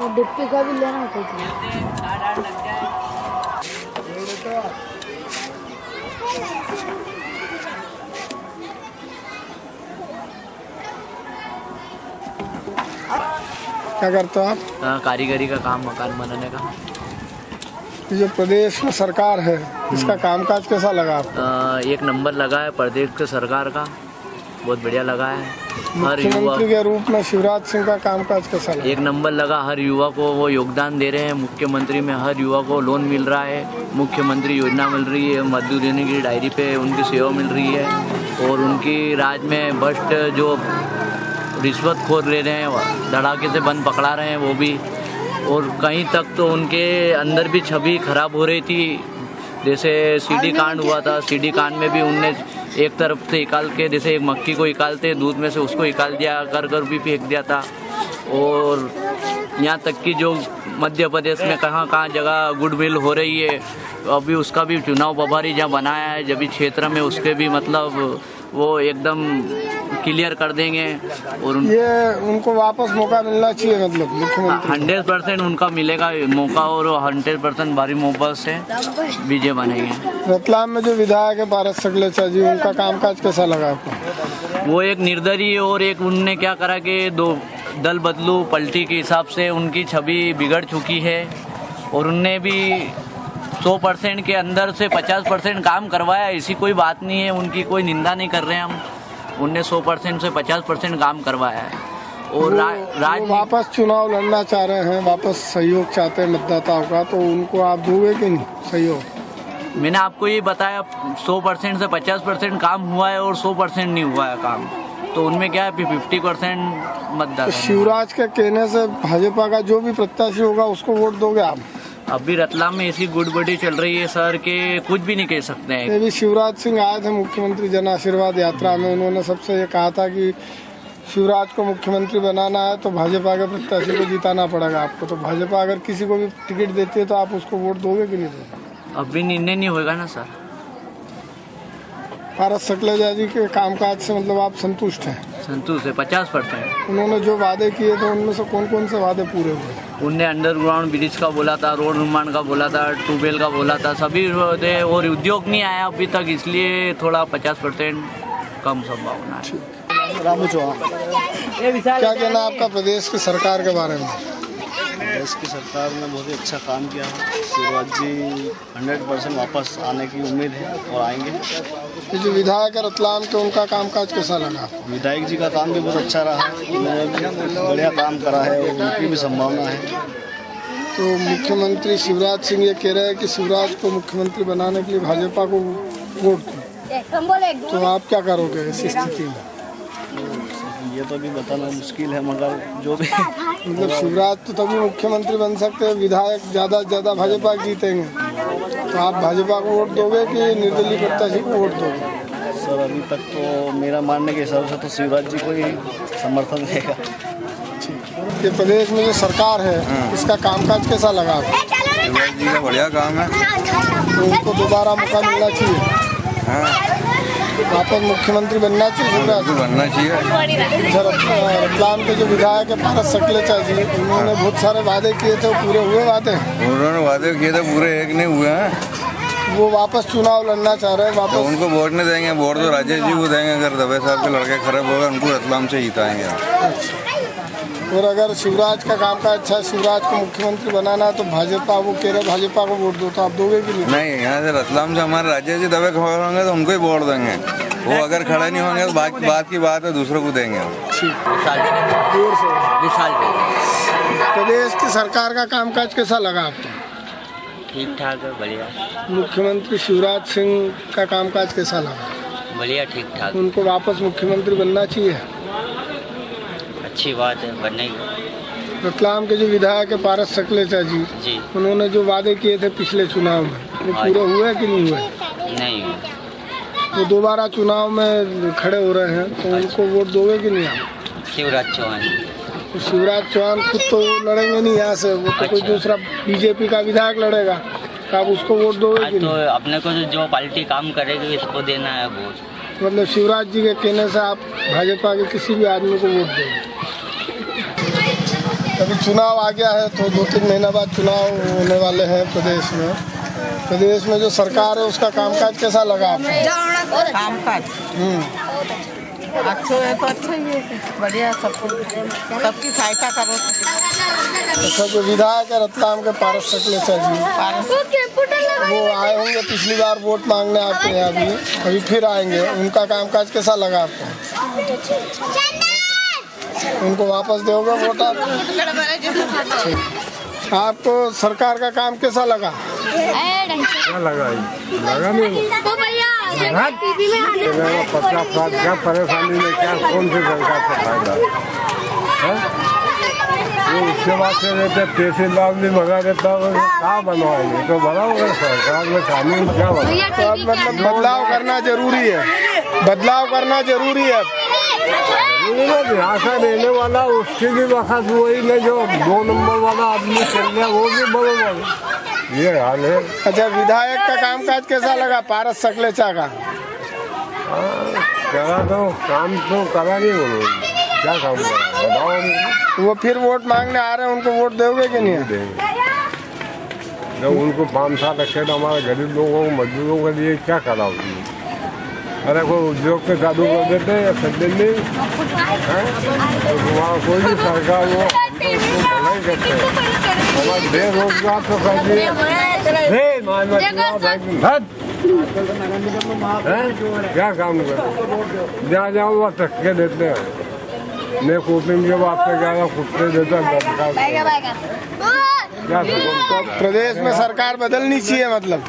Deputy का भी लेना होता है। क्या करते हो आप? कारीगरी का काम, मकान बनाने का। ये जो प्रदेश में सरकार है इसका कामकाज कैसा लगा आपको? एक नंबर लगा है प्रदेश के सरकार का, बहुत बढ़िया लगा है। हर युवा मुख्यमंत्री के रूप में शिवराज सिंह का कामकाज कैसा लगा? एक नंबर लगा। हर युवा को वो योगदान दे रहे हैं। मुख्यमंत्री में हर युवा को लोन मिल रहा है, मुख्यमंत्री योजना मिल रही है, मजदूर यूनियन की डायरी पे उनकी सेवा मिल रही है। और उनकी राज में भ्रष्ट जो रिश्वतखोर ले रहे हैं धड़ाके से बंद पकड़ा रहे हैं वो भी। और कहीं तक तो उनके अंदर भी छवि खराब हो रही थी। जैसे सीडी कांड हुआ था, सीडी कांड में भी उनने एक तरफ से निकाल के, जैसे एक मक्खी को निकालते दूध में से उसको निकाल दिया, कर भी फेंक दिया था। और यहाँ तक कि जो मध्य प्रदेश में कहाँ कहाँ जगह गुडविल हो रही है, अभी उसका भी चुनाव प्रभारी जहाँ बनाया है जब भी क्षेत्र में, उसके भी मतलब वो एकदम क्लियर कर देंगे। और ये उनको वापस मौका मिलना चाहिए, मतलब मुख्यमंत्री 100% उनका मिलेगा मौका और 100% भारी मोहब्बत से विजय बनेंगे। रतलाम में जो विधायक है पारस सकलेचा जी, उनका कामकाज कैसा लगा आपको? वो एक निर्दयी और एक उनने क्या करा कि दो दल बदलू पलटी के हिसाब से उनकी छवि बिगड़ चुकी है। और उनने भी 100% के अंदर से 50% काम करवाया, ऐसी कोई बात नहीं है, उनकी कोई निंदा नहीं कर रहे हैं हम। उनने 100% से 50% काम करवाया है। और वो वापस चुनाव लड़ना चाह रहे हैं, वापस सहयोग चाहते हैं मतदाताओं का, तो उनको आप दोगे कि नहीं सहयोग? मैंने आपको ये बताया 100% से 50% काम हुआ है और 100% नहीं हुआ है काम, तो उनमें क्या है 50% मतदान। शिवराज के कहने से भाजपा का जो भी प्रत्याशी होगा उसको वोट दोगे आप? अभी रतलाम में ऐसी गुड़बड़ी चल रही है सर के कुछ भी नहीं कह सकते हैं। अभी शिवराज सिंह आए थे मुख्यमंत्री जन आशीर्वाद यात्रा में, उन्होंने सबसे ये कहा था कि शिवराज को मुख्यमंत्री बनाना है तो भाजपा के प्रत्याशी को जिताना पड़ेगा आपको। तो भाजपा अगर किसी को भी टिकट देती है तो आप उसको वोट दोगे कि नहीं दोगे? अभी निर्णय नहीं होगा ना सर। पारस सकलेचा जी के कामकाज से मतलब आप संतुष्ट हैं? संतुष्ट है 50%। उन्होंने जो वादे किए थे उनमें से कौन कौन से वादे पूरे हुए? उनने अंडरग्राउंड ब्रिज का बोला था, रोड निर्माण का बोला था, ट्यूबवेल का बोला था, सभी थे। और उद्योग नहीं आया अभी तक, इसलिए थोड़ा 50% कम संभावना है। रामू चौहान, क्या कहना आपका प्रदेश की सरकार के बारे में? प्रदेश की सरकार ने बहुत ही अच्छा काम किया है। शिवराज जी 100% वापस आने की उम्मीद है और आएंगे। ये जो विधायक है रतलाम के, उनका कामकाज कैसा लगा? विधायक जी का काम भी बहुत अच्छा रहा, उन्होंने भी बढ़िया काम करा है और उनकी भी संभावना है। तो मुख्यमंत्री शिवराज सिंह ये कह रहे हैं कि शिवराज को मुख्यमंत्री बनाने के लिए भाजपा को वोट दो, तो आप क्या करोगे इस स्थिति में? ये तो अभी बताना मुश्किल है, मगर जो भी मतलब शिवराज तो तभी मुख्यमंत्री बन सकते हैं, विधायक ज़्यादा से ज़्यादा भाजपा जीतेंगे, तो आप भाजपा को वोट दोगे कि निर्दलीय प्रत्याशी को वोट दोगे? सर अभी तक तो मेरा मानने के हिसाब से तो शिवराज जी को ही समर्थन देगा। ये प्रदेश में जो सरकार है इसका कामकाज कैसा लगा आपको? शिवराज जी का बढ़िया काम है, तो उनको दोबारा मौका मिलना चाहिए, वापस मुख्यमंत्री बनना चाहिए शिवराज तो बनना चाहिए। रतलाम के जो विधायक है पारस सकलेचा जी, उन्होंने बहुत सारे वादे किए थे, वो पूरे हुए वादे? उन्होंने वादे किए थे, पूरे एक नहीं हुए हैं। वो वापस चुनाव लड़ना चाह रहे हैं वापस। तो उनको वोट नहीं देंगे, वोट तो राजेश जी को देंगे। अगर दवे साहब के लड़के खराब होगा उनको रतलाम से जिताएंगे। और अगर शिवराज का काम का अच्छा, शिवराज को मुख्यमंत्री बनाना है तो भाजपा, वो कह रहे भाजपा को वोट दो, तो आप दोगे कि नहीं? नहीं, यहाँ से रतलाम से हमारे राजेश जी दवे खड़े होंगे तो उनको ही वोट देंगे। वो अगर खड़े नहीं होंगे तो बात की बात है, दूसरों को देंगे। प्रदेश की सरकार का कामकाज कैसा लगा आपको? ठीक ठाक है, बढ़िया। मुख्यमंत्री शिवराज सिंह का कामकाज कैसा लगा? बढ़िया, ठीक ठाक। उनको वापस मुख्यमंत्री बनना चाहिए? अच्छी बात है, बनेगी। रतलाम के जो विधायक है पारस सकलेचा जी, उन्होंने जो वादे किए थे पिछले चुनाव में, वो पूरे हुए कि नहीं हुए? नहीं। वो दोबारा चुनाव में खड़े हो रहे हैं, तो उनको वोट दोगे कि नहीं आप? शिवराज चौहान। तो शिवराज चौहान खुद तो लड़ेंगे नहीं यहाँ से, वो तो कोई दूसरा बीजेपी का विधायक लड़ेगा, तो आप उसको वोट दोगे कि नहीं? तो अपने को जो पार्टी काम करेगी इसको देना है वोट। मतलब शिवराज जी के कहने से आप भाजपा के किसी भी आदमी को वोट देंगे? अभी चुनाव आ गया है तो 2-3 महीना बाद चुनाव होने वाले हैं प्रदेश में। प्रदेश में जो सरकार है उसका कामकाज कैसा लगा आपको? कामकाज अच्छा है तो अच्छा ही है, बढ़िया, सबको सबकी सहायता करो। अच्छा, जो विधायक है रतलाम के पारस सकलेचा जी, वो आए होंगे पिछली बार वोट मांगने आपके यहाँ भी, अभी फिर आएंगे, उनका कामकाज कैसा लगा आपको? उनको वापस दोगे वोट आप? आपको सरकार का काम कैसा लगा? क्या लगा नहीं 50 साल क्या परेशानी में क्या कौन सी सरकार से फायदा है? वो उसके बाद से रहते तहसीलदार भी भगा रहता है, कहाँ बनवाएंगे? तो बनाओगे सरकार में शामिल क्या बना? तो अब मतलब बदलाव करना जरूरी है, बदलाव करना जरूरी है। यहाँ से रहने वाला उसकी भी वक्त वही नहीं, जो 2 नंबर वाला आदमी चल रहा वो भी बराबर, ये हाल है। अच्छा, विधायक का कामकाज कैसा लगा पारस सकलेचा का? करा तो काम तो करा नहीं, बोलो क्या काम करा बताओ हमको। वो फिर वोट मांगने आ रहे हैं, उनको वोट दोगे कि नहीं? देंगे जब उनको 5 साल रखे तो हमारे गरीब लोगों को, मजदूरों के लिए क्या करा उसने? अरे कोई उद्योग पे चालू कर देते या सडनली तो वहाँ कोई भी सरकार वो भला ही करते हैं। हमारे बेरोजगार तो कर दिए, क्या काम कर जहाँ जाओ वहाँ टक्के देते हैं। मैं कोपिंग के बाद से क्या कुत्ते देता तो प्रदेश में सरकार बदलनी चाहिए मतलब।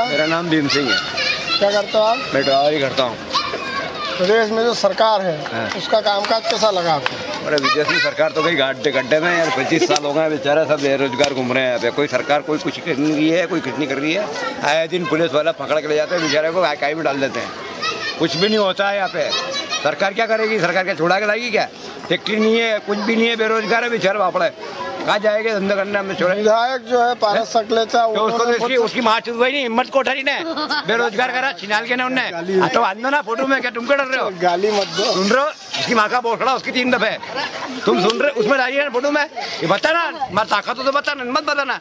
मेरा नाम भीम सिंह है। क्या करते हो आप? मैं ड्राइवरी करता हूँ। प्रदेश में जो सरकार है उसका कामकाज कैसा लगा आपको? अरे विदेश में सरकार तो कहीं गड्ढे में यार 25 साल हो गए बेचारा, सब बेरोजगार घूम रहे हैं यहाँ पे। कोई सरकार कोई कुछ कर रही है, कोई कुछ नहीं कर रही है। आए दिन पुलिस वाला पकड़ के ले जाते हैं बेचारे को, काई में डाल देते हैं, कुछ भी नहीं होता है यहाँ पे। सरकार क्या करेगी? सरकार क्या छोड़ा के लाएगी क्या? फैक्ट्री नहीं है, कुछ भी नहीं है, बेरोजगार है बेचारा बापड़ा है, कहाँ जाएंगे धंधा करने? हमने छोड़ा। विधायक जो है पारस सकलेचा, तो उसको तो उसकी माँ चुद नहीं, हिम्मत को उठाई ने, बेरोजगार करा छिनाल के ने उनने। तो आंदो ना फोटो में, क्या तुम क्या डर रहे हो? गाली मत दो। सुन रहे हो? उसकी माँ का बोखड़ा उसकी 3 दफे तुम सुन रहे, उसमें डालिए ना फोटो में, ये बताना मार ताकत तो बताना, मत बताना।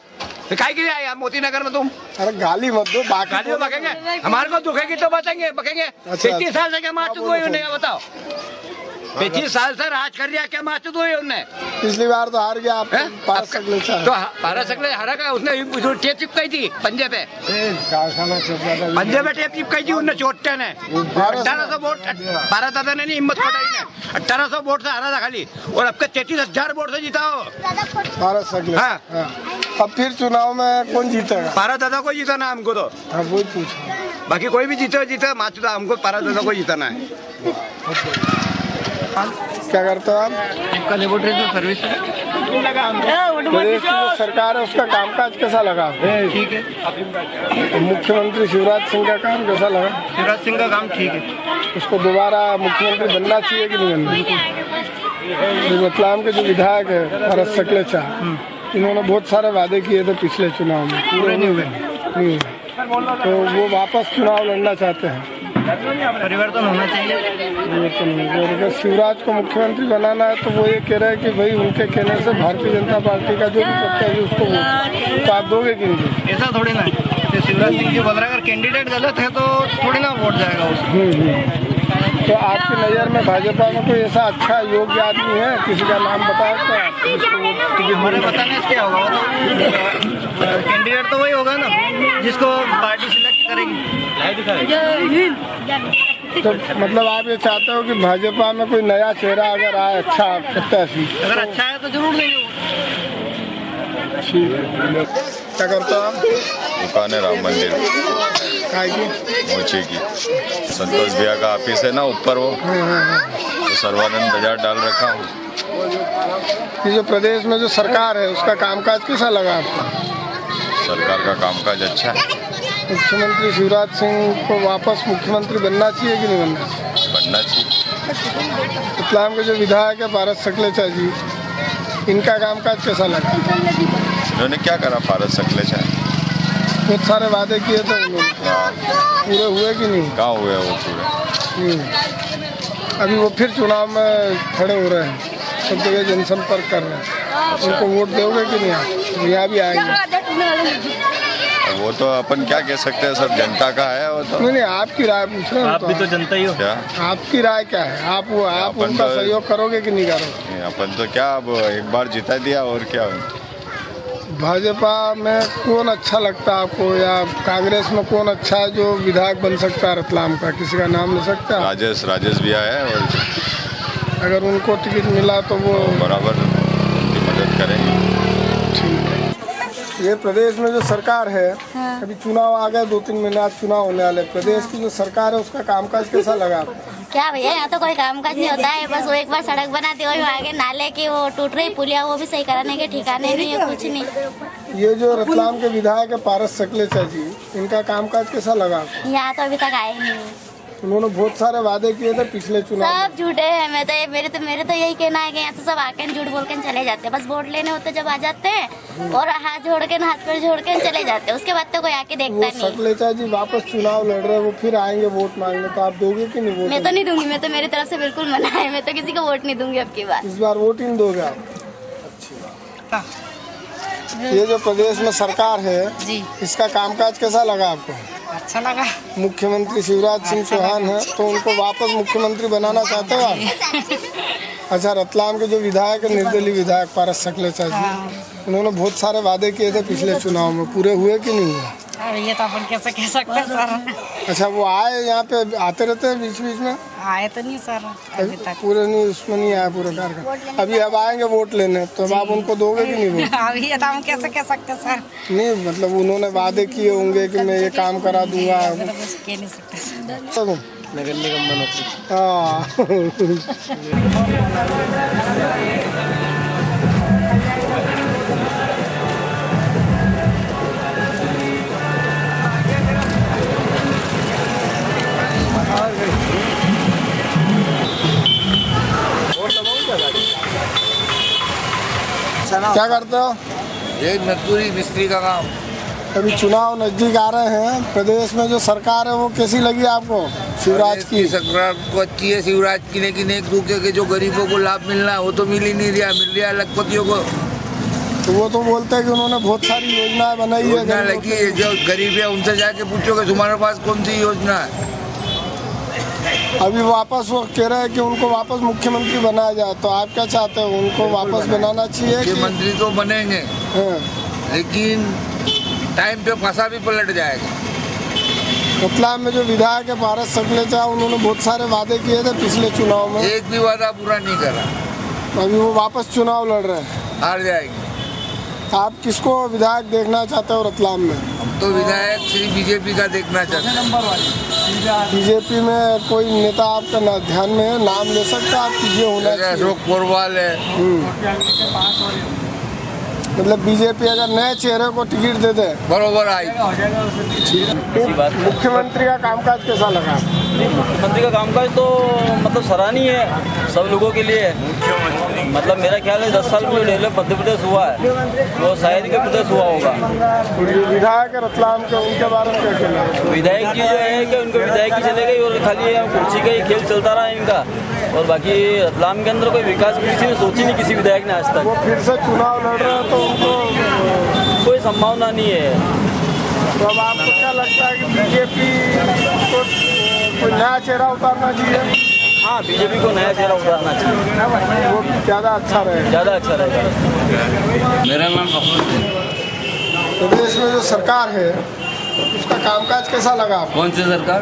तो काहे के लिए आए मोती नगर में तुम? अरे गाली मत दो, गाली तो बकेंगे, हमारे को दुखेगी तो बचेंगे बकेंगे। 25 साल से क्या मार चुकी हुई उन्हें, बताओ? 25 साल से राज कर रहा, क्या मार चुकी हुई उन्हें? पिछली बार तो हार गया आप पारस सकलेचा। तो पारस सकलेचा हारा का, उसने टेप चिपकाई थी पंजे पे, पंजे पे टेप चिपकाई थी उनने, चोटे ने 1800 वोट, भारत दादा ने नहीं हिम्मत कोटाई ने, 1800 वोट से हारा था खाली, और अब के 33,000 वोट से जीता हो पारस सकलेचा। हाँ। अब फिर चुनाव में कौन जीतेगा? भारत दादा को जीताना हमको तो। हाँ, वही पूछा, बाकी कोई भी जीते माचुदा, हमको भारत दादा को जीताना है। क्या करते हो आप? सर्विस प्रदेश की जो सरकार है उसका कामकाज कैसा लगा? ठीक है। मुख्यमंत्री शिवराज सिंह का काम कैसा लगा? शिवराज सिंह का काम ठीक है। उसको दोबारा मुख्यमंत्री बनना चाहिए कि नहीं बनना? रतलाम के जो विधायक है पारस सकलेचा, इन्होंने बहुत सारे वादे किए थे पिछले चुनाव में, पूरे नहीं हुए, तो वो वापस चुनाव लड़ना चाहते हैं। परिवर्तन होना चाहिए। अगर शिवराज को मुख्यमंत्री बनाना है तो वो ये कह रहे हैं कि भाई उनके कहने से भारतीय जनता पार्टी का जो भी प्रत्याशी उसको वोट, तो आप दोगे कि नहीं? ऐसा थोड़ी ना, शिवराज सिंह जी बदला, अगर कैंडिडेट गलत है तो थोड़ी ना वोट जाएगा उसको। तो आपकी नज़र में भाजपा में कोई ऐसा अच्छा योग्य आदमी है, किसी का नाम बताओ तो हमारे बताने से क्या होगा? कैंडिडेट तो वही होगा ना जिसको पार्टी सिलेक्ट करेगी। तो मतलब आप ये चाहते हो कि भाजपा में कोई नया चेहरा अगर आए, अच्छा प्रत्याशी, अगर अच्छा है तो जरूर देंगे। क्या करते हो आप? दुकान है राम मंदिर मोची की, संतोष भैया का ऑफिस है ना ऊपर, वो तो सर्वानंद बाजार डाल रखा हूँ। ये जो प्रदेश में जो सरकार है उसका कामकाज कैसा लगा आपको? सरकार का कामकाज अच्छा है। मुख्यमंत्री शिवराज सिंह को वापस मुख्यमंत्री बनना चाहिए कि नहीं बनना? बनना चाहिए। रतलाम के जो विधायक है पारस सकलेचा जी, इनका कामकाज कैसा लगा? इन्होंने क्या करा? पारस सकलेचा बहुत सारे वादे किए थे उन्होंने, पूरे हुए कि नहीं? कहाँ हुए वो पूरे? अभी वो फिर चुनाव में खड़े हो रहे हैं, सब जगह जनसंपर्क कर रहे हैं, उनको वोट दोगे कि नहीं आप? यहाँ भी आएंगे। वो तो अपन क्या कह सकते हैं, सब जनता का है वो तो। नहीं, आपकी राय पूछ रहे हैं। आप भी तो जनता ही हो। क्या आपकी राय क्या है? आप उनका सहयोग करोगे कि नहीं करोगे? अपन तो क्या, अब एक बार जिता दिया और क्या। भाजपा में कौन अच्छा लगता है आपको, या कांग्रेस में कौन अच्छा है जो विधायक बन सकता है रतलाम का? किसी का नाम ले सकता है? राजेश भैया है, और अगर उनको टिकट मिला तो वो बराबर उनकी मदद करेंगे। ये प्रदेश में जो सरकार है, अभी चुनाव आ गए, 2-3 महीने आज चुनाव होने वाले। प्रदेश की जो सरकार है उसका कामकाज कैसा लगा आपको? क्या भैया, यहाँ तो कोई कामकाज नहीं होता है। बस वो एक बार सड़क बना दी, वही आगे नाले की वो टूट रही पुलिया, वो भी सही कराने के ठिकाने नहीं है, कुछ नहीं। ये जो रतलाम के विधायक है पारस सकलेचा जी, इनका कामकाज कैसा लगा आपको? यहाँ तो अभी तक आए नहीं। उन्होंने बहुत सारे वादे किए थे पिछले चुनाव में। सब झूठे हैं। मेरे तो यही कहना है कि यहाँ तो सब आके झूठ बोल के चले जाते हैं। बस वोट लेने होते जब आ जाते हैं और हाथ जोड़ के हाथ पैर जोड़ के चले जाते हैं, उसके बाद तो कोई आके देखता नहीं। सकलेचा जी वापस चुनाव लड़ रहे हैं, वो फिर आएंगे वोट मांगने, तो आप दोगे कि नहीं वोट? मैं तो नहीं दूंगी, मैं तो मेरी तरफ से बिल्कुल मना है। मैं तो किसी को वोट नहीं दूंगी अब की बार। इस बार वोट ही नहीं दोगे आप? अच्छी बात। ये जो प्रदेश में सरकार है जी, इसका कामकाज कैसा लगा आपको? अच्छा लगा। मुख्यमंत्री शिवराज सिंह चौहान है, तो उनको वापस मुख्यमंत्री बनाना चाहते हो आप? अच्छा, रतलाम के जो विधायक है, निर्दलीय विधायक पारस सकलेचा जी, उन्होंने बहुत सारे वादे किए थे पिछले चुनाव में, पूरे हुए कि नहीं हुए? ये तो अपन कैसे कह सकते हैं सर। अच्छा, वो आए यहाँ पे, आते रहते हैं बीच बीच में? आए तो नहीं सर अभी तक। पूरे नहीं, उसमें नहीं आया पूरे कार्यक्रम। अभी अब आएंगे वोट लेने, तो अब आप उनको दोगे कि नहीं वोट? अभी ये तो हम कैसे कह सकते सर। नहीं, मतलब उन्होंने वादे किए होंगे कि मैं ये काम करा दूंगा। कह नहीं सकते। नगर निगम बनोगी। क्या करते हो? ये मजदूरी मिस्त्री का काम। अभी चुनाव नजदीक आ रहे हैं, प्रदेश में जो सरकार है वो कैसी लगी आपको? शिवराज की सरकार को अच्छी है। शिवराज की, लेकिन एक दूसरे के जो गरीबों को लाभ मिलना है वो तो मिल ही नहीं रहा, मिल रहा है लखपतियों को। तो वो तो बोलते हैं कि उन्होंने बहुत सारी योजनाएं बनाई है। योजना लगी है, जो गरीब है उनसे जाके पूछोगे तुम्हारे पास कौन सी योजना है। अभी वापस वो कह रहे हैं कि उनको वापस मुख्यमंत्री बनाया जाए, तो आप क्या चाहते हो? उनको वापस बनाना चाहिए? मुख्यमंत्री तो बनेंगे, लेकिन टाइम पे फंसा भी पलट जाएगा। रतलाम में जो विधायक है पारस सकलेचा, उन्होंने बहुत सारे वादे किए थे पिछले चुनाव में, एक भी वादा पूरा नहीं करा। अभी वो वापस चुनाव लड़ रहे हैं, हार जाएगी। आप किसको विधायक देखना चाहते हो रतलाम में? हम तो विधायक श्री बीजेपी का देखना चाहते हैं। बीजेपी में कोई नेता आपका ध्यान में है, नाम ले सकते आप? ये होना चाहिए। अशोक पोरवाल है। मतलब बीजेपी अगर नए चेहरे को टिकट दे दे बरोबर आई। मुख्यमंत्री का कामकाज कैसा लगा? मुख्यमंत्री का कामकाज तो मतलब सराहनीय है सब लोगों के लिए। मतलब मेरा ख्याल है 10 साल में जो डेवलप मध्य प्रदेश हुआ है वो शायद के प्रदेश हुआ होगा। विधायक रतलाम के, उनके बारे में क्या कहना? विधायक जी जो है कि उनको विधायक की चले गई और खाली कुर्सी का ही खेल चलता रहा इनका, और बाकी रतलाम के अंदर कोई विकास किसी ने सोची नहीं, किसी विधायक ने आज तक। वो फिर से चुनाव लड़ रहे हैं तो उनको कोई संभावना नहीं है। तो अब आपको क्या लगता है कि बीजेपी को कोई नया चेहरा उतारना चाहिए? हाँ, बीजेपी को नया चेहरा उतारना चाहिए, वो ज़्यादा अच्छा रहेगा। ज़्यादा अच्छा रहेगा। मेरा नाम प्रदेश में जो सरकार है उसका कामकाज कैसा लगा आपको? कौन सी सरकार?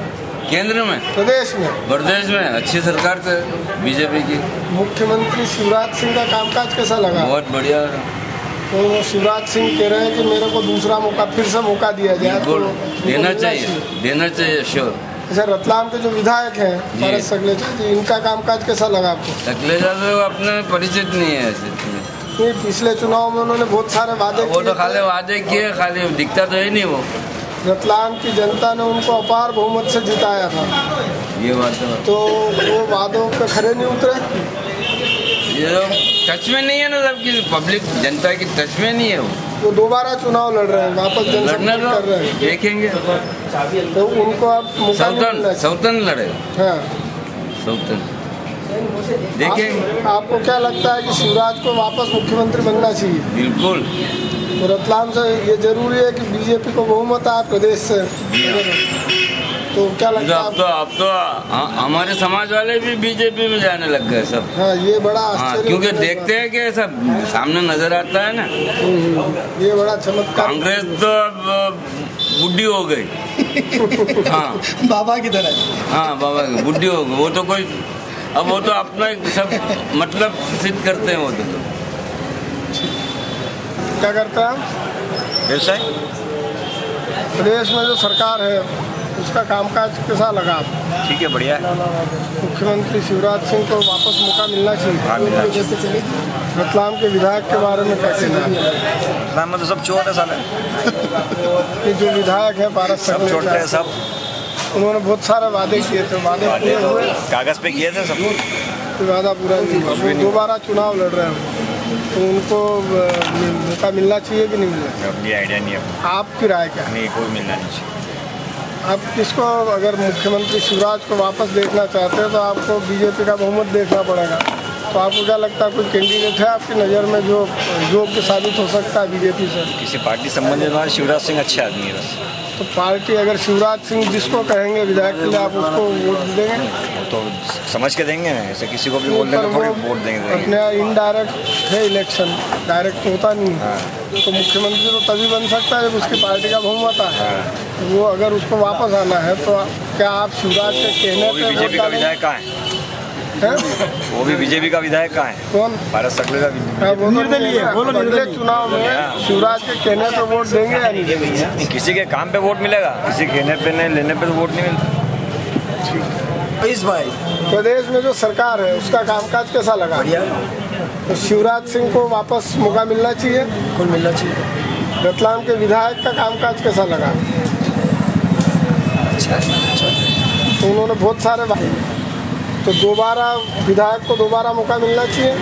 केंद्र में? प्रदेश में? प्रदेश में अच्छी सरकार तो बीजेपी की। मुख्यमंत्री शिवराज सिंह का कामकाज कैसा लगा? बहुत बढ़िया। तो शिवराज सिंह कह रहे हैं कि मेरे को दूसरा मौका, फिर से मौका दिया जाए। तो देना चाहिए श्योर। अच्छा, रतलाम के जो विधायक हैं पारस सकलेचा जी, इनका कामकाज कैसा लगा आपको? सकलेचा तो अपने परिचित नहीं है ऐसे। नहीं, पिछले चुनाव में उन्होंने बहुत सारे वादे किए। वो तो खाली वादे किए, खाली दिखता तो है नहीं वो। रतलाम की जनता ने उनको अपार बहुमत से जिताया था, ये बात तो वो वादों पे खरे नहीं उतरे। ये टच में नहीं है ना, सबकी पब्लिक जनता की टच में नहीं है वो दोबारा चुनाव लड़ रहे हैं, वापस जनसंपर्क कर रहे हैं। देखेंगे तो उनको आप साउथर्न लड़े। हाँ, साउथर्न देखिए आपको क्या लगता है कि शिवराज को वापस मुख्यमंत्री बनना चाहिए? बिल्कुल। तो रतलाम से ये जरूरी है कि बीजेपी को बहुमत आए प्रदेश से, तो क्या लगता है? अब तो हमारे समाज वाले भी बीजेपी में जाने लग गए सब। हाँ, ये बड़ा क्योंकि देखते हैं कि सब सामने नजर आता है ना। ये बड़ा चमत्कार। कांग्रेस तो अब बुढ़ी हो गई। हाँ, बाबा की तरह। हाँ, बाबा की बुढ़ी हो गई। वो तो कोई अब वो तो अपना सब मतलब सिद्ध करते हैं वो तो। क्या करता है व्यवसाय? प्रदेश में जो सरकार है उसका कामकाज कैसा लगा आपको? ठीक है, बढ़िया है। मुख्यमंत्री शिवराज सिंह को वापस मौका मिलना चाहिए। हाँ, मिलना चाहिए। रतलाम के विधायक के बारे में क्या कहना है? रतलाम में तो सब चोट है साले। ये जो विधायक है पारस सब चोट है सब। उन्होंने बहुत सारे वादे किए थे, वादे पूरे हुए? कागज पे किए थे सब। वादा पूरा नहीं हुआ। वो दोबारा चुनाव लड़ रहे हैं, तो उनको मौका मिलना चाहिए कि नहीं मिलना? अपनी आइडिया नहीं है। आपकी राय क्या है? नहीं, कोई मिलना नहीं चाहिए। आप किसको, अगर मुख्यमंत्री शिवराज को वापस देखना चाहते हैं तो आपको बीजेपी का बहुमत देखना पड़ेगा। तो आपको क्या लगता है, कोई कैंडिडेट है आपकी नज़र में जो योग्य साबित हो सकता है बीजेपी से? किसी पार्टी संबंधित हमारे शिवराज सिंह अच्छे आदमी है बस। तो पार्टी अगर शिवराज सिंह जिसको कहेंगे विधायक के लिए, आप उसको वोट देंगे? तो समझ के देंगे ना, ऐसे किसी को भी बोल देंगे थोड़ी वोट देंगे। अपने इनडायरेक्ट है इलेक्शन, डायरेक्ट होता नहीं है। तो मुख्यमंत्री तो तभी बन सकता है जब उसकी पार्टी का बहुमत है। वो अगर उसको वापस आना है तो क्या आप शिवराज के कहने पे? बीजेपी का विधायक कहाँ है? वो भी बीजेपी का विधायक कहाँ है? कौन? पारस सकले का। अगले चुनाव में शिवराज के कहने पे वोट देंगे या नहीं देंगे? किसी के काम पे वोट मिलेगा, किसी के कहने पे नहीं, लेने पे तो वोट नहीं मिलता। इस भाई प्रदेश में जो सरकार है उसका कामकाज कैसा लगा? बढ़िया। तो शिवराज सिंह को वापस मौका मिलना चाहिए? बिल्कुल मिलना चाहिए। रतलाम के विधायक का कामकाज कैसा लगा? अच्छा। तो उन्होंने बहुत सारे, तो दोबारा विधायक को दोबारा मौका मिलना चाहिए?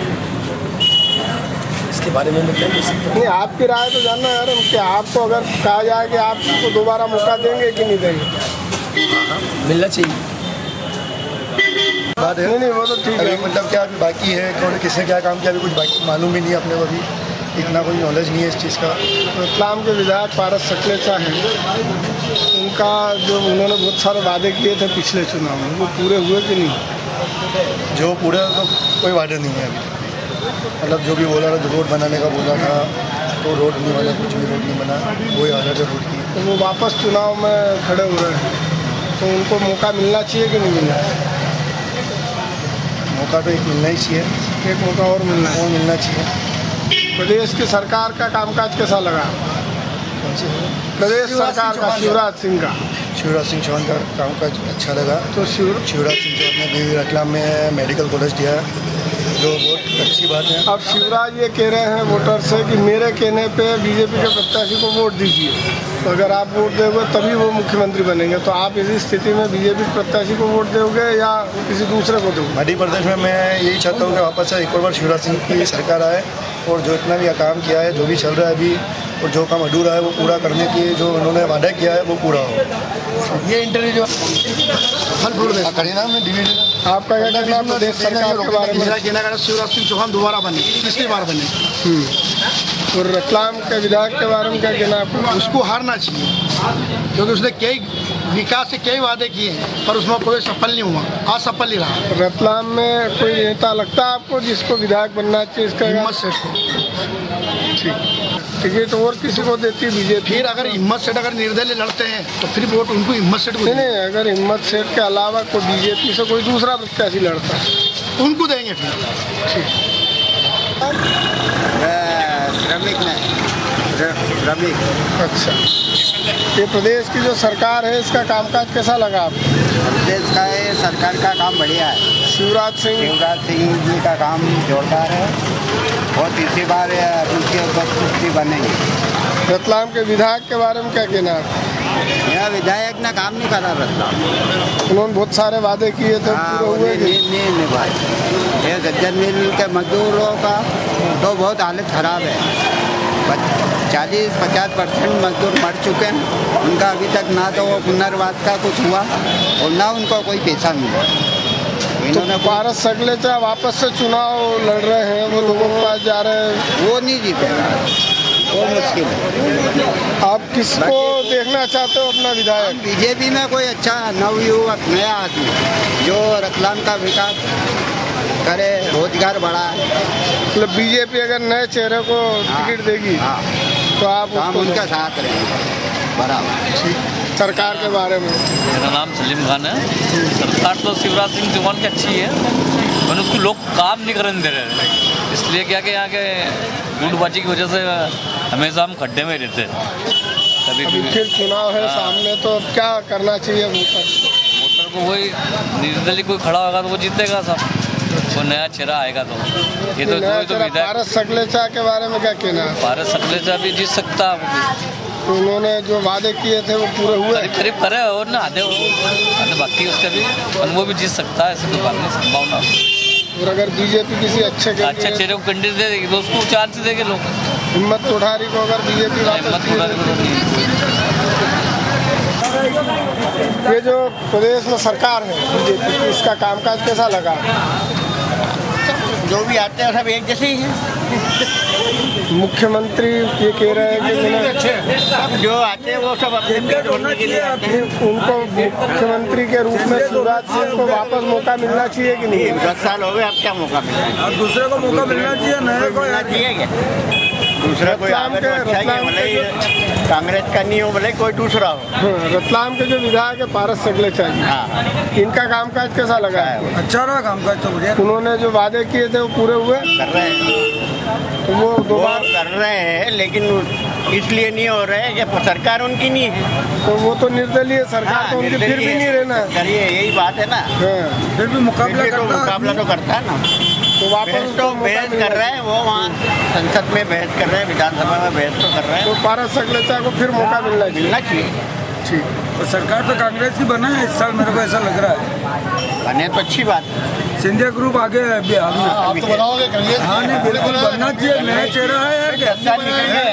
इसके बारे में नहीं, आपकी राय तो जानना है कि आपको अगर कहा जाए कि आप उसको दोबारा मौका देंगे कि नहीं देंगे? मिलना चाहिए। बात है नहीं, वो तो ठीक है। मतलब क्या अभी बाकी है, कौन किसने क्या काम किया अभी कुछ बाकी मालूम भी नहीं है अपने को, अभी इतना कोई नॉलेज नहीं है इस चीज़ का। रतलाम के विधायक पारस सकलेचा हैं, उनका जो उन्होंने बहुत सारे वादे किए थे पिछले चुनाव में, वो पूरे हुए कि नहीं? जो पूरा तो कोई वादे नहीं है अभी। मतलब जो भी बोला था, रोड बनाने का बोला था, तो रोड नहीं बना, कुछ भी रोड नहीं बना, वही हालत है रोड की। तो वो वापस चुनाव में खड़े हो रहे हैं, तो उनको मौका मिलना चाहिए कि नहीं मिलना? मौका तो एक मिलना ही चाहिए। एक मौका और मिलना चाहिए। प्रदेश की सरकार का कामकाज कैसा लगा? प्रदेश सरकार का, शिवराज सिंह का। शिवराज सिंह चौहान का कामकाज अच्छा लगा। तो शिवराज सिंह चौहान ने भी रतलाम में मेडिकल कॉलेज दिया, जो बहुत अच्छी बात है। अब शिवराज ये कह रहे हैं वोटर से कि मेरे कहने पे बीजेपी के प्रत्याशी को वोट दीजिए, तो अगर आप वोट दोगे तभी वो मुख्यमंत्री बनेंगे। तो आप इसी स्थिति में बीजेपी प्रत्याशी को वोट दोगे या किसी दूसरे को दोगे? मध्य प्रदेश में मैं यही चाहता हूँ कि वापस से एक और बार शिवराज सिंह की सरकार आए, और जो इतना भी काम किया है, जो भी चल रहा है अभी, और जो काम अधूरा है वो पूरा करने की जो उन्होंने वादा किया है वो पूरा हो। ये इंटरव्यू जो आपका क्या कहना है प्रदेश सरकार के बारे में? शिवराज सिंह चौहान दोबारा बने, तीसरी बार बने। और रतलाम के विधायक के बारे में क्या कहना है आपको? उसको हारना चाहिए, क्योंकि उसने कई विकास के कई वादे किए हैं, पर उसमें कोई सफल नहीं हुआ, असफल ही रहा। रतलाम में कोई नेता लगता है आपको जिसको विधायक बनना चाहिए? इसका हिम्मत सेठ को टिकट और किसी को देती है बीजेपी? फिर अगर हिम्मत सेठ अगर निर्दलीय लड़ते हैं तो फिर वोट उनको हिम्मत सेठ को नहीं, अगर हिम्मत सेठ के अलावा कोई बीजेपी से कोई दूसरा प्रत्याशी लड़ता है उनको देंगे फिर। श्रमिक। अच्छा, ये प्रदेश की जो सरकार है इसका कामकाज कैसा लगा आपको? प्रदेश का ये सरकार का काम बढ़िया है। शिवराज सिंह जी का काम जोरदार है, और तीसरी बार उनकी उपस्थिति बनेगी। रतलाम के विधायक के बारे में क्या कहना है? यह विधायक ने काम नहीं करा रतलाम, उन्होंने बहुत सारे वादे किए थे, पूरे हुए नहीं भाई। ये गज्जर मिल के मजदूरों का तो बहुत हालत ख़राब है। 40-50% मजदूर मर चुके हैं, उनका अभी तक ना तो वो पुनर्वास का कुछ हुआ और ना उनको कोई पैसा मिला। इन्होंने पारस सकलेचा वापस से चुनाव लड़ रहे हैं, वो लोगों के पास जा रहे हैं, वो नहीं जीतेगा, वो मुश्किल है। आप किसको देखना चाहते हो अपना विधायक? बीजेपी में कोई अच्छा नवयुवक नया आदमी जो रतलाम का विकास करे, रोजगार बढ़ाए। मतलब बीजेपी अगर नए चेहरे को टिकट देगी तो आप हम उनका साथ रहेंगे बराबर। सरकार के बारे में मेरा नाम सलीम खान है। सरकार तो शिवराज सिंह चौहान की अच्छी है, पर उसको लोग काम नहीं करने दे रहे, इसलिए क्या कि यहाँ के गुटबाजी की वजह से हमेशा हम खड्डे में रहते हैं। अभी फिर चुनाव है सामने, तो अब क्या करना चाहिए वोटर को? वही निर्दलीय कोई खड़ा होगा तो वो जीतेगा सब, कोई नया चेहरा आएगा तो। ये तो पारस सकलेचा के बारे में क्या कहना है? पारस सकलेचा भी जीत सकता है, उन्होंने जो वादे किए थे वो पूरे हुए? करीब करे और ना आधे बाकी उसका भी, वो भी जीत सकता है, ऐसे तो बात नहीं, संभावना। और अगर बीजेपी किसी अच्छे चेहरे को कैंडिडेट दे देगी तो उसको चांस देंगे लोग। हिम्मत कोठारी को अगर बीजेपी ये जो प्रदेश में सरकार है बीजेपी की, इसका कामकाज कैसा लगा? जो भी आते हैं सब एक जैसे ही हैं। मुख्यमंत्री ये कह रहे हैं कि जो आते हैं वो सब अपने पेट भरने के लिए आते हैं। उनको मुख्यमंत्री के रूप में शिवराज सिंह को वापस मौका मिलना चाहिए कि नहीं? 10 साल हो गए, अब क्या मौका मिला? अब दूसरे को मौका मिलना चाहिए, नए को मिलना चाहिए क्या? दूसरा कोई आगे तो अच्छा है, भले कांग्रेस का नहीं हो, भले कोई दूसरा हो। रतलाम के जो विधायक है पारस सकलेचा जी, इनका कामकाज कैसा लगा है? अच्छा रहा कामकाज तो बढ़िया। उन्होंने जो वादे किए थे वो पूरे हुए? कर रहे हैं, तो वो दोबारा कर रहे हैं, लेकिन इसलिए नहीं हो रहे कि सरकार उनकी नहीं है। तो वो तो निर्दलीय सरकार, तो उनकी फिर भी नहीं रहना करिए, यही बात है ना। फिर भी मुकाबला तो करता है ना। तो वापस तो बहस कर रहे हैं, वो वहाँ संसद में बहस कर रहे हैं, विधानसभा में बहस तो कर रहे हैं। तो पारस सकलेचा को फिर मौका मिलना चाहिए। ठीक, तो सरकार तो कांग्रेस की बना है इस साल, मेरे को ऐसा लग रहा है। बने तो अच्छी बात है। सिंधिया ग्रुप आगे है बिहार में। आप तो बनाओगे? हाँ नहीं, बिल्कुल बनना चाहिए, नया चेहरा है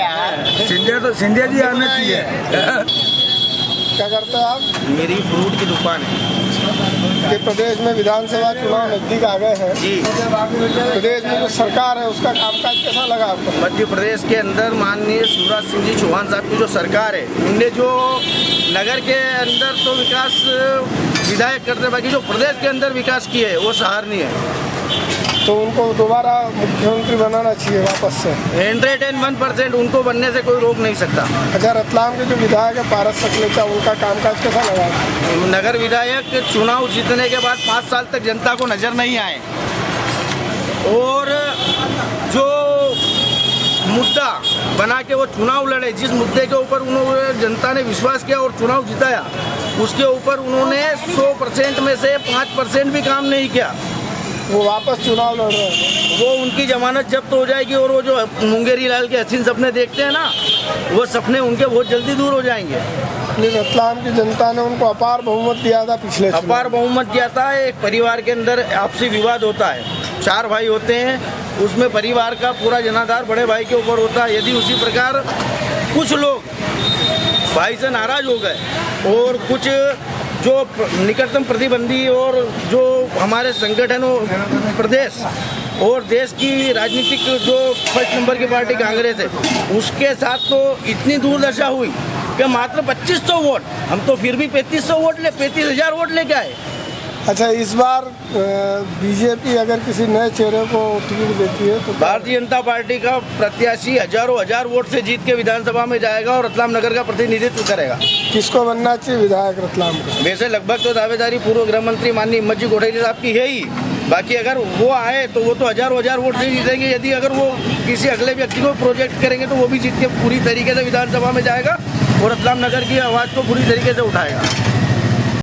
यार। सिंधिया जी आना चाहिए। क्या करते हैं आप? मेरी फ्रूट की दुकान है। कि प्रदेश में विधानसभा चुनाव नजदीक आ गए हैं जी, प्रदेश में जो सरकार है उसका कामकाज कैसा लगा आपको? मध्य प्रदेश के अंदर माननीय शिवराज सिंह जी चौहान साहब की जो सरकार है, उनने जो नगर के अंदर तो विकास विधायक करते, बाकी जो प्रदेश के अंदर विकास किए है वो सराहनीय है। तो उनको दोबारा मुख्यमंत्री बनाना चाहिए वापस से। 101% उनको बनने से कोई रोक नहीं सकता। अच्छा, रतलाम के जो विधायक है पारस सकलेचा, उनका कामकाज कैसा लगा? नगर विधायक चुनाव जीतने के बाद 5 साल तक जनता को नजर नहीं आए, और जो मुद्दा बना के वो चुनाव लड़े, जिस मुद्दे के ऊपर उन्होंने जनता ने विश्वास किया और चुनाव जिताया, उसके ऊपर उन्होंने 100% में से 5% भी काम नहीं किया। वो वापस चुनाव लड़ रहे हैं, वो उनकी जमानत जब्त हो जाएगी, और वो जो मुंगेरी लाल के हसीन सपने देखते हैं ना, वो सपने उनके बहुत जल्दी दूर हो जाएंगे। रतलाम की जनता ने उनको अपार बहुमत दिया था, पिछले अपार बहुमत दिया था। एक परिवार के अंदर आपसी विवाद होता है, 4 भाई होते हैं, उसमें परिवार का पूरा जनाधार बड़े भाई के ऊपर होता है। यदि उसी प्रकार कुछ लोग भाई से नाराज हो गए, और कुछ जो निकटतम प्रतिबंधी और जो हमारे संगठनों प्रदेश और देश की राजनीतिक जो फर्स्ट नंबर की पार्टी कांग्रेस है, उसके साथ तो इतनी दुर्दशा हुई कि मात्र 2500 वोट, हम तो फिर भी 3500 वोट 35,000 वोट लेके आए। अच्छा, इस बार बीजेपी अगर किसी नए चेहरे को टिकट देती है तो भारतीय जनता पार्टी का प्रत्याशी हजारों हजार वोट से जीत के विधानसभा में जाएगा और रतलाम नगर का प्रतिनिधित्व करेगा। किसको बनना चाहिए विधायक रतलाम का? वैसे लगभग तो दावेदारी पूर्व गृह मंत्री माननीय हिम्मत जी कोठारी साहब की है ही, बाकी अगर वो आए तो वो तो हजारों हजार वोट से जीतेंगे। यदि अगर वो किसी अगले व्यक्ति को प्रोजेक्ट करेंगे तो वो भी जीत के पूरी तरीके से विधानसभा में जाएगा और रतलाम नगर की आवाज़ को पूरी तरीके से उठाएगा।